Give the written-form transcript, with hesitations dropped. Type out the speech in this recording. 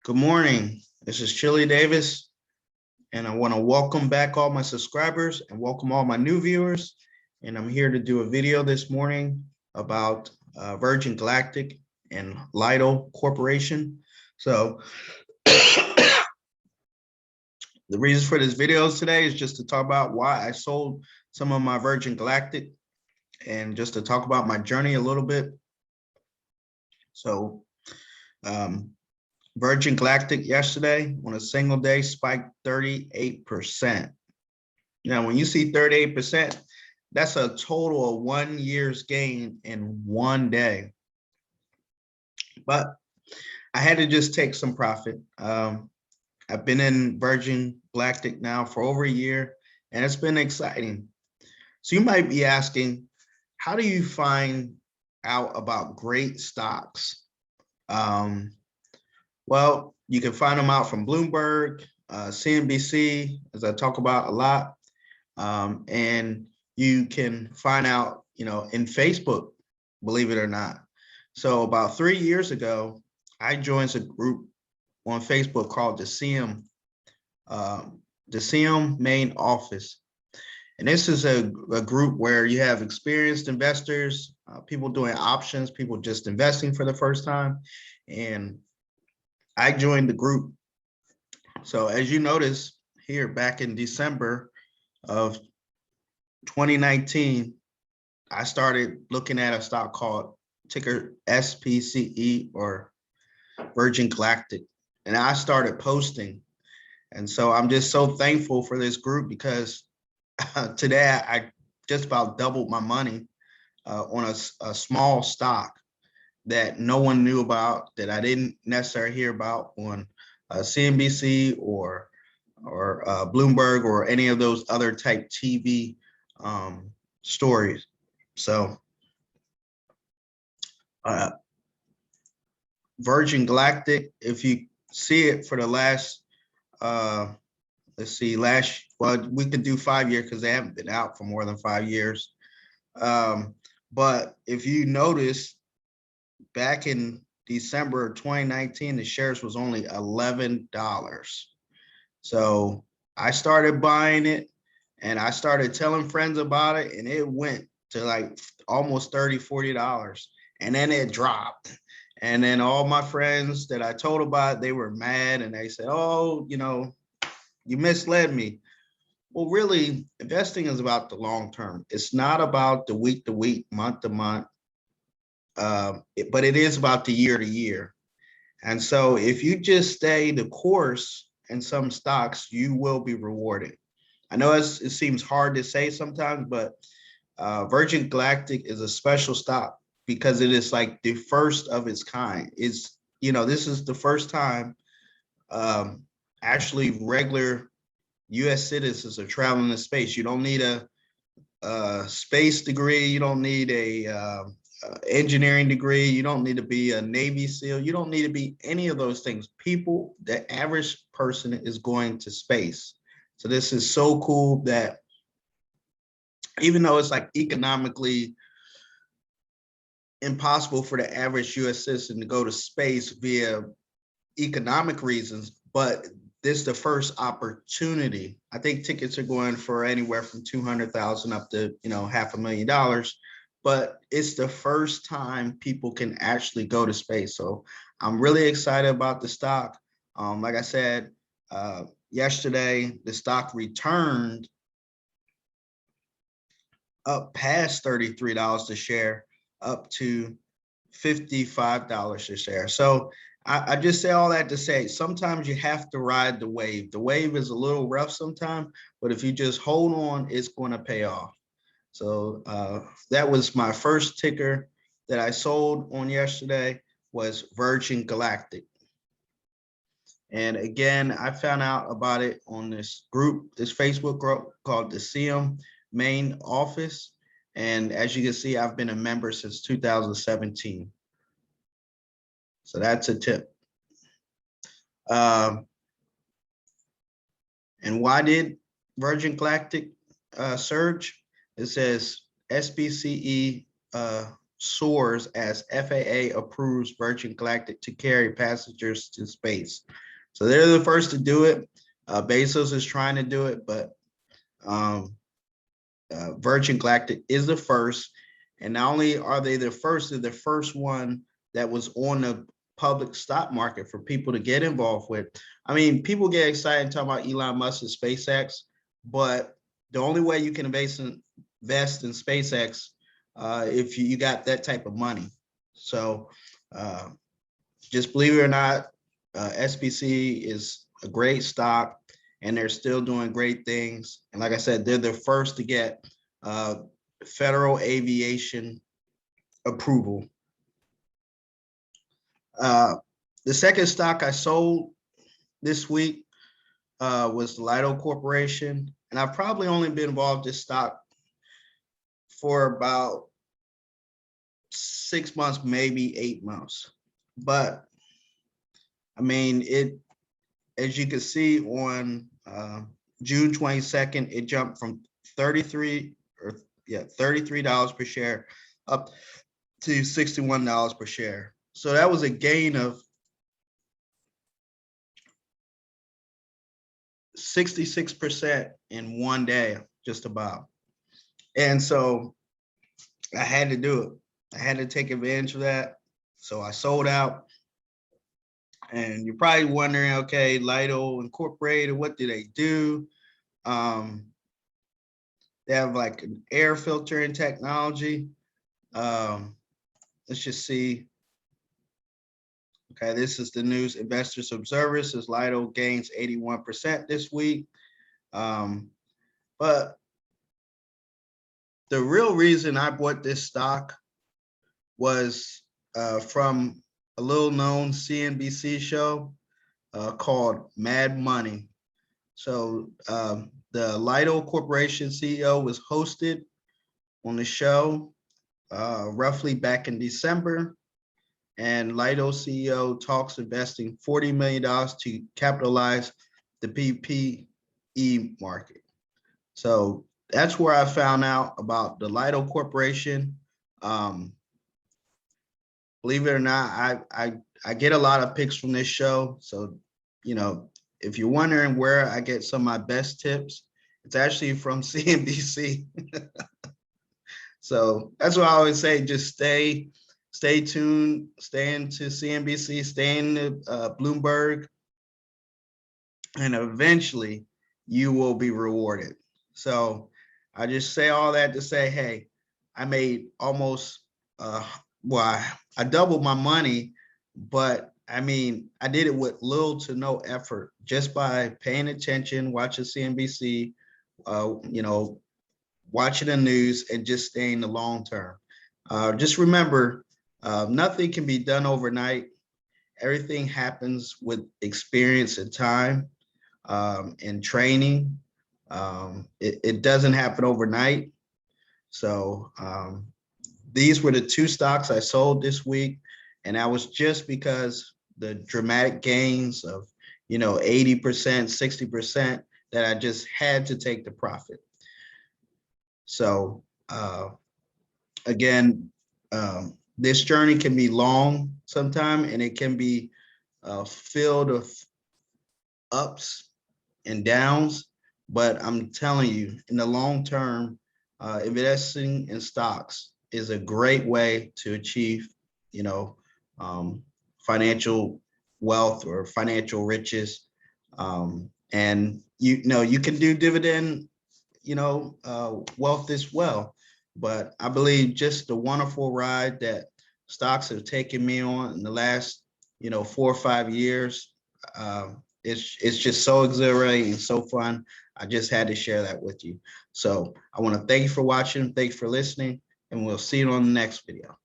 Good morning. This is Chili Davis, and I want to welcome back all my subscribers and welcome all my new viewers. And I'm here to do a video this morning about Virgin Galactic and Lido Corporation. So the reason for this video today is just to talk about why I sold some of my Virgin Galactic and just to talk about my journey a little bit. So Virgin Galactic yesterday on a single day spiked 38%. Now, when you see 38%, that's a total of 1 year's gain in 1 day. But I had to just take some profit. I've been in Virgin Galactic now for over a year, and it's been exciting. So you might be asking, how do you find out about great stocks? Well, you can find them out from Bloomberg, CNBC, as I talk about a lot. And you can find out, in Facebook, believe it or not. So about 3 years ago, I joined a group on Facebook called the CM main office. And this is a group where you have experienced investors, people doing options, people just investing for the first time. And I joined the group. So as you notice here, back in December of 2019, I started looking at a stock called ticker SPCE or Virgin Galactic, and I started posting. And so I'm just so thankful for this group because today I just about doubled my money on a small stock that no one knew about, that I didn't necessarily hear about on CNBC or Bloomberg or any of those other type TV stories. So Virgin Galactic, if you see it for the last, well, we could do 5 years because they haven't been out for more than 5 years. But if you notice, back in December of 2019, the shares was only $11. So I started buying it and I started telling friends about it, and it went to like almost $30, $40. And then it dropped. And then all my friends that I told about it, they were mad and they said, oh, you misled me. Well, really, investing is about the long term. It's not about the week to week, month to month. But it is about the year to year. And so if you just stay the course in some stocks, you will be rewarded. I know it seems hard to say sometimes, but Virgin Galactic is a special stock because it is like the first of its kind. This is the first time actually regular US citizens are traveling in space. You don't need a space degree. You don't need a engineering degree. You don't need to be a Navy SEAL. You don't need to be any of those things. The average person is going to space. So this is so cool that even though it's like economically impossible for the average US citizen to go to space via economic reasons, but this is the first opportunity. I think tickets are going for anywhere from $200,000 up to $500,000. But it's the first time people can actually go to space. So I'm really excited about the stock. Like I said, yesterday, the stock returned up past $33 a share, up to $55 a share. So I just say all that to say, sometimes you have to ride the wave. The wave is a little rough sometimes, but if you just hold on, it's going to pay off. So that was my first ticker that I sold on yesterday, was Virgin Galactic. And again, I found out about it on this group, this Facebook group called the CM main office. And as you can see, I've been a member since 2017. So that's a tip. And why did Virgin Galactic surge? It says SPCE soars as FAA approves Virgin Galactic to carry passengers to space. So they're the first to do it. Bezos is trying to do it, but Virgin Galactic is the first. And not only are they the first, they're the first one that was on the public stock market for people to get involved with. I mean, people get excited talking about Elon Musk and SpaceX, but the only way you can invest in SpaceX if you got that type of money. So just believe it or not, SBC is a great stock and they're still doing great things. And like I said, they're the first to get federal aviation approval. The second stock I sold this week was Lido Corporation. And I've probably only been involved in this stock for about 6 months, maybe 8 months. But I mean, it, as you can see on June 22nd, it jumped from $33 per share up to $61 per share. So that was a gain of 66% in one day, just about. And so I had to do it. I had to take advantage of that. So I sold out. And you're probably wondering, okay, Lido Incorporated, what do they do? They have like an air filtering technology. Let's just see. Okay, this is the news. Investors Observer says Lido gains 81% this week. But the real reason I bought this stock was from a little known CNBC show called Mad Money. So the Lido Corporation CEO was hosted on the show roughly back in December. And Lido CEO talks investing $40 million to capitalize the PPE market. So that's where I found out about the Lido Corporation. Believe it or not, I get a lot of picks from this show. So, you know, if you're wondering where I get some of my best tips, it's actually from CNBC. So that's what I always say, just stay tuned, stay into CNBC, stay in the Bloomberg, and eventually you will be rewarded. So I just say all that to say, hey, I made almost, I doubled my money, but I mean, I did it with little to no effort, just by paying attention, watching CNBC, you know, watching the news, and just staying the long term. Just remember, nothing can be done overnight. Everything happens with experience and time and training. It doesn't happen overnight. So these were the two stocks I sold this week. And that was just because the dramatic gains of, you know, 80%, 60%, that I just had to take the profit. So again, this journey can be long sometime, and it can be filled with ups and downs. But I'm telling you, in the long term, investing in stocks is a great way to achieve, you know, financial wealth or financial riches. And you know, you can do dividend, you know, wealth as well. But I believe just the wonderful ride that stocks have taken me on in the last, you know, 4 or 5 years, it's just so exhilarating and so fun. I just had to share that with you. So I want to thank you for watching. Thanks for listening, and we'll see you on the next video.